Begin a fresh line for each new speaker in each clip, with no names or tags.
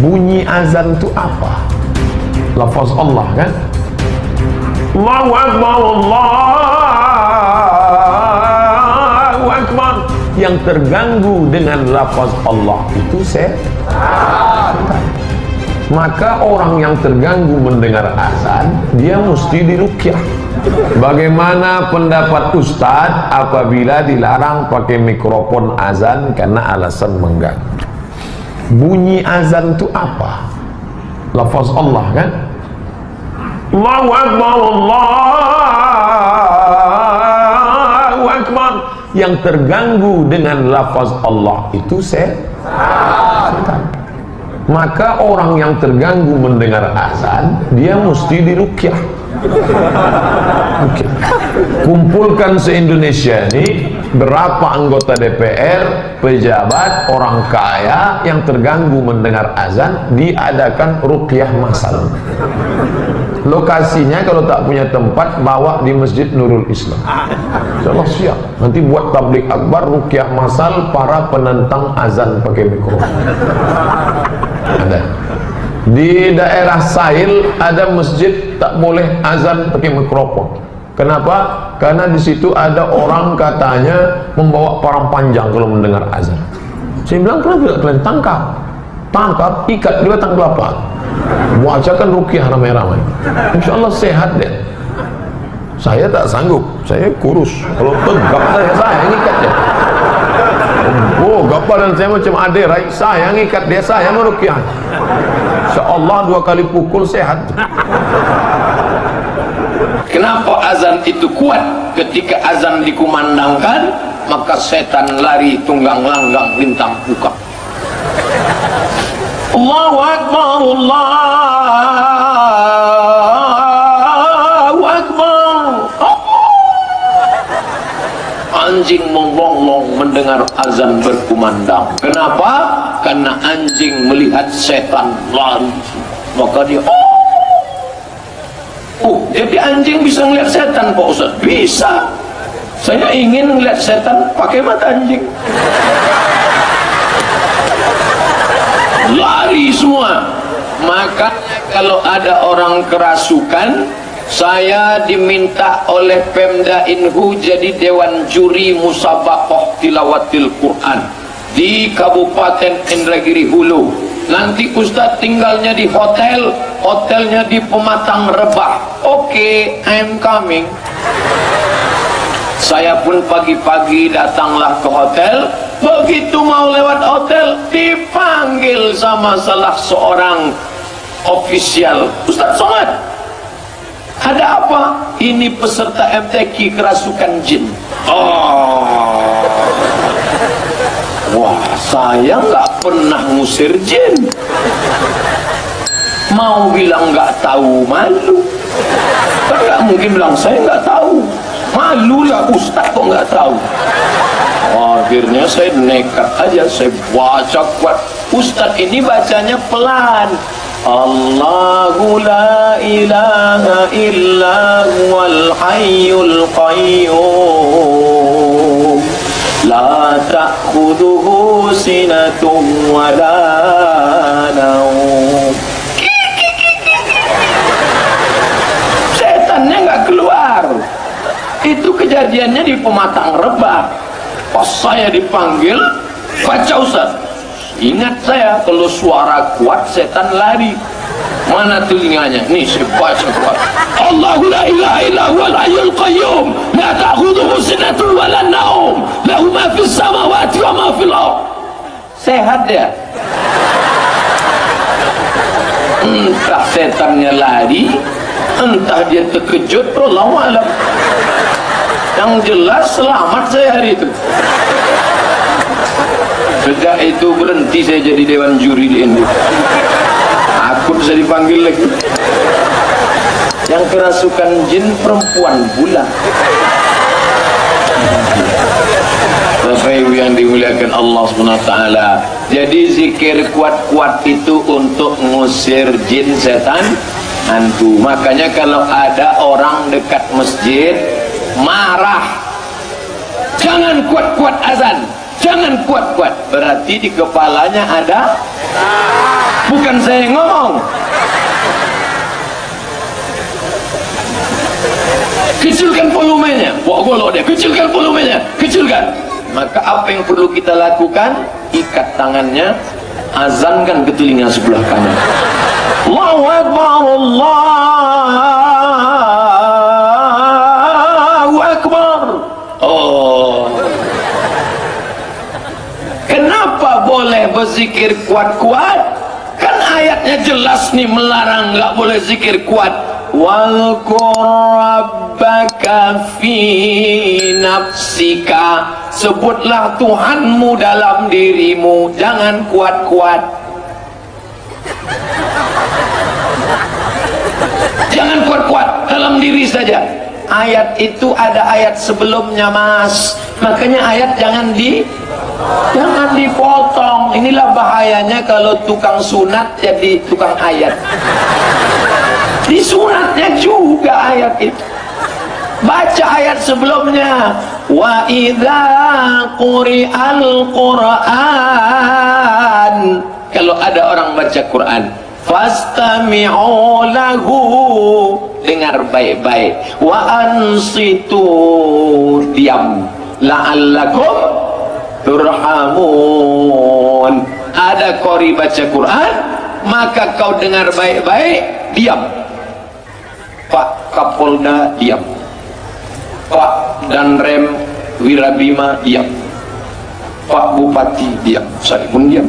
Bunyi azan itu apa? Lafaz Allah kan? Allahu Akbar, Allahu Akbar. Yang terganggu dengan lafaz Allah itu setan. Maka orang yang terganggu mendengar azan, dia mesti diruqyah. Bagaimana pendapat Ustadz apabila dilarang pakai mikrofon azan karena alasan mengganggu? Bunyi azan itu apa? Lafaz Allah kan? Allahu Akbar, Allahu Akbar. Yang terganggu dengan lafaz Allah itu setan. Maka orang yang terganggu mendengar azan, dia mesti diruqyah. Okay. Kumpulkan se-Indonesia ini berapa anggota DPR, pejabat, orang kaya yang terganggu mendengar azan, diadakan ruqyah massal. Lokasinya kalau tak punya tempat, bawa di Masjid Nurul Islam. Insyaallah siap. Nanti buat tablik akbar, ruqyah massal para penentang azan pakai mikrofon. Ada. Di daerah Sahil ada masjid tak boleh azan pakai mikrofon. Kenapa? Karena di situ ada orang katanya membawa parang panjang kalau mendengar azan. Saya bilang, kenapa tidak kalian tangkap? Tangkap, ikat di batang kelapa. Bacakan ruqyah ramai-ramai. Insyaallah sehat deh. Saya tak sanggup, saya kurus. Kalau tegap saya ikat dia. Oh, gapa dan saya macam adik, saya ngikat dia, saya meruqyah. Insyaallah 2 kali pukul sehat.
Kenapa azan itu kuat? Ketika azan dikumandangkan, maka setan lari tunggang langgang lintang buka. Allahu Akbar, Allahu Akbar. Anjing membonglong mendengar azan berkumandang. Kenapa? Karena anjing melihat setan lari, maka dia jadi anjing bisa melihat setan, Pak Ustaz? Bisa. Saya ingin melihat setan pakai mata anjing. Lari semua. Maka kalau ada orang kerasukan, saya diminta oleh Pemda Inhu jadi dewan juri musabaqah tilawatil Quran di Kabupaten Indragiri Hulu. Nanti Ustadz tinggalnya di hotel, hotelnya di Pematang Rebah. Oke, I'm coming. Saya pun pagi-pagi datanglah ke hotel. Begitu mau lewat hotel, dipanggil sama salah seorang ofisial. Ustadz Somad, ada apa? Ini peserta MTQ kerasukan jin. Oh, wah, saya nggak pernah ngusir jin. Mau bilang nggak tahu, malu. Nggak mungkin bilang saya nggak tahu. Malu lah Ustaz kok nggak tahu. Akhirnya saya nekat aja, saya baca kuat. Ustaz ini bacanya pelan. Allahu la ilaha illa huwal hayyul qayyum la ta'khudhuhu sinatun wa la nawm. Setannya nggak keluar. Itu kejadiannya di Pematang Rebah. Pas saya dipanggil, baca Ustaz. Ingat saya, kalau suara kuat setan lari. Mana telinganya? Nih saya baca kuat. Allahu la ilaha illa huwal hayyul qayyum la ta'khudhuhu sinatun wa la nawm lahu ma fis samawati wa ma fil ardh. Sehat ya? Entah setannya lari, entah dia terkejut, wallahu a'lam. Yang jelas selamat saya hari itu. Sejak itu berhenti saya jadi dewan juri di Indo. Aku bisa dipanggil lagi. Yang kerasukan jin perempuan bulan. Bapak Ibu yang dimuliakan Allah SWT. Jadi zikir kuat-kuat itu untuk ngusir jin, setan, hantu. Makanya kalau ada orang dekat masjid marah, jangan kuat-kuat azan. Jangan kuat-kuat, berarti di kepalanya ada, bukan saya yang ngomong. Kecilkan volumenya, bawa golok dia, kecilkan volumenya, kecilkan. Maka apa yang perlu kita lakukan? Ikat tangannya, azankan ke telinga sebelah kanan. Allahu Akbar, Allahu Akbar. Oh, kenapa boleh berzikir kuat-kuat? Kan ayatnya jelas nih melarang nggak boleh zikir kuat. Walqur rabbaka fi nafsika, sebutlah Tuhanmu dalam dirimu, jangan kuat-kuat. Jangan kuat-kuat, dalam diri saja. Ayat itu ada ayat sebelumnya, Mas. Makanya ayat jangan dipotong. Inilah bahayanya kalau tukang sunat jadi tukang ayat. Di sunatnya juga ayat itu. Baca ayat sebelumnya. Wa idza quri'al Qur'an. Kalau ada orang baca Quran, fastami'u lahu, dengar baik-baik. Wa ansitu, diam. La'allakum turhamun. Ada qori baca Quran, maka kau dengar baik-baik, diam. Pak Kapolda, diam. Pak Danrem Wirabima, diam. Pak Bupati, diam. Saya pun diam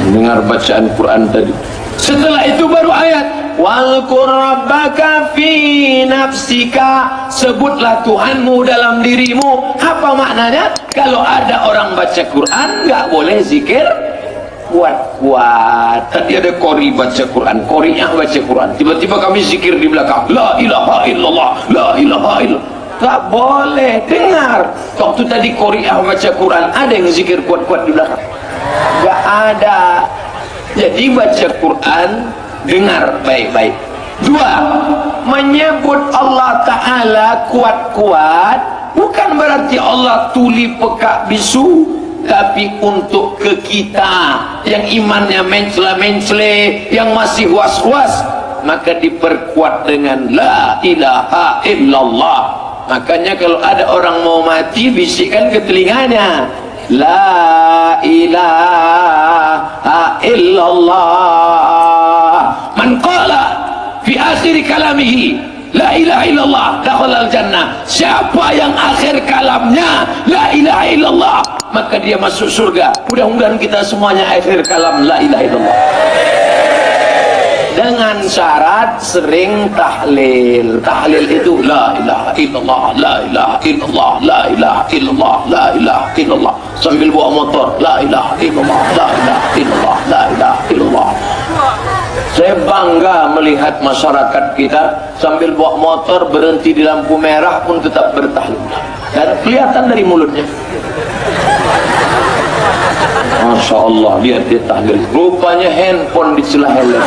mendengar bacaan Quran tadi. Setelah itu baru ayat walqur rabbaka fi nafsika, sebutlah Tuhanmu dalam dirimu. Apa maknanya? Kalau ada orang baca Quran nggak boleh zikir kuat-kuat. Tadi ada qori baca Quran, qorinya baca Quran, tiba-tiba kami zikir di belakang, la ilaha illallah, la ilaha illallah. Tak boleh. Dengar, waktu tadi qoriah baca Quran, ada yang zikir kuat-kuat di belakang? Gak ada. Jadi baca Quran, dengar baik-baik. Dua, menyebut Allah Ta'ala kuat-kuat bukan berarti Allah tuli pekak bisu, tapi untuk ke kita yang imannya mencela-mencele, yang masih was-was, maka diperkuat dengan la ilaha illallah. Makanya kalau ada orang mau mati, bisikkan ke telinganya, la ilaha illallah. Man qala fi akhir kalamihi la ilaha illallah dakhala al-jannah. Siapa yang akhir kalamnya la ilaha illallah, maka dia masuk surga. Mudah-mudahan kita semuanya akhir kalam la ilaha illallah. Dengan syarat sering tahlil. Tahlil itu la ilaha illallah, la ilaha illallah, la ilaha illallah, la ilaha illallah. Sambil bawa motor, la ilaha illallah, la ilaha illallah, la ilaha illallah. Saya bangga melihat masyarakat kita sambil bawa motor berhenti di lampu merah pun tetap bertahlil. Dan kelihatan dari mulutnya. Masya Allah, lihat dia tahlil. Rupanya handphone di celah helm.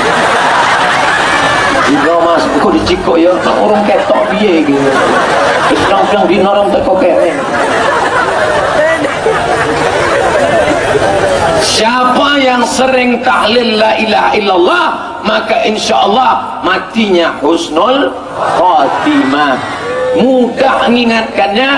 Juga mas, kok dicikok ya? Orang ketok dia gitu. Terus di norong teko kene. Siapa yang sering tahlil la ilaha illallah, maka insya Allah matinya husnul khatimah. Mudah mengingatkannya.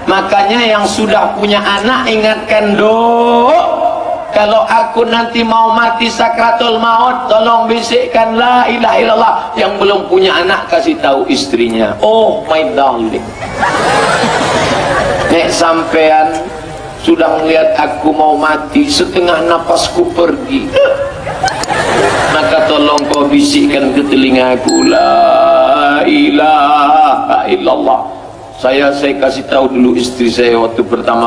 Makanya yang sudah punya anak ingatkan doa. Kalau aku nanti mau mati sakratul maut, tolong bisikkan la ilaha illallah. Yang belum punya anak kasih tahu istrinya, oh my darling, nek sampean sudah melihat aku mau mati, setengah napasku pergi, maka tolong kau bisikkan ke telingaku la ilaha illallah. Saya kasih tahu dulu istri saya waktu pertama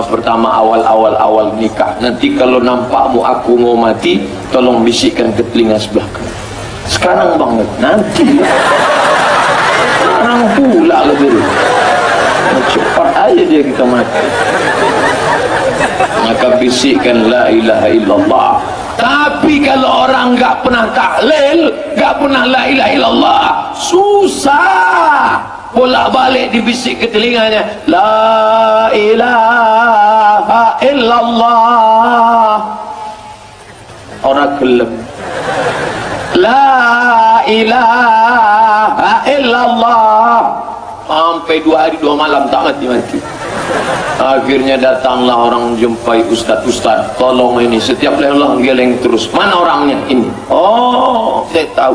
awal nikah, nanti kalau nampakmu aku mau mati, tolong bisikkan ke telinga sebelah kanan. Sekarang banget, nanti sekarang pula lebih cepat aja dia kita mati. Maka bisikkan la ilaha illallah. Tapi kalau orang nggak pernah tahlil, nggak pernah la ilaha illallah, susah. Bolak-balik dibisik ke telinganya la ilaha illallah, orang gelem. La ilaha illallah, sampai 2 hari 2 malam tak mati-mati. Akhirnya datanglah orang jumpai ustaz, tolong ini, setiap lelah geleng terus. Mana orangnya? Ini. Oh, saya tahu,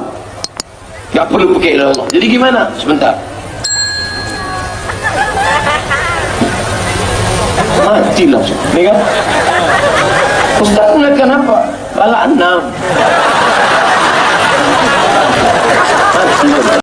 gak perlu pakai Allah. Jadi gimana? Sebentar, mati langsung. Ini kan ustaz mengatakan apa? Bala 6 mati.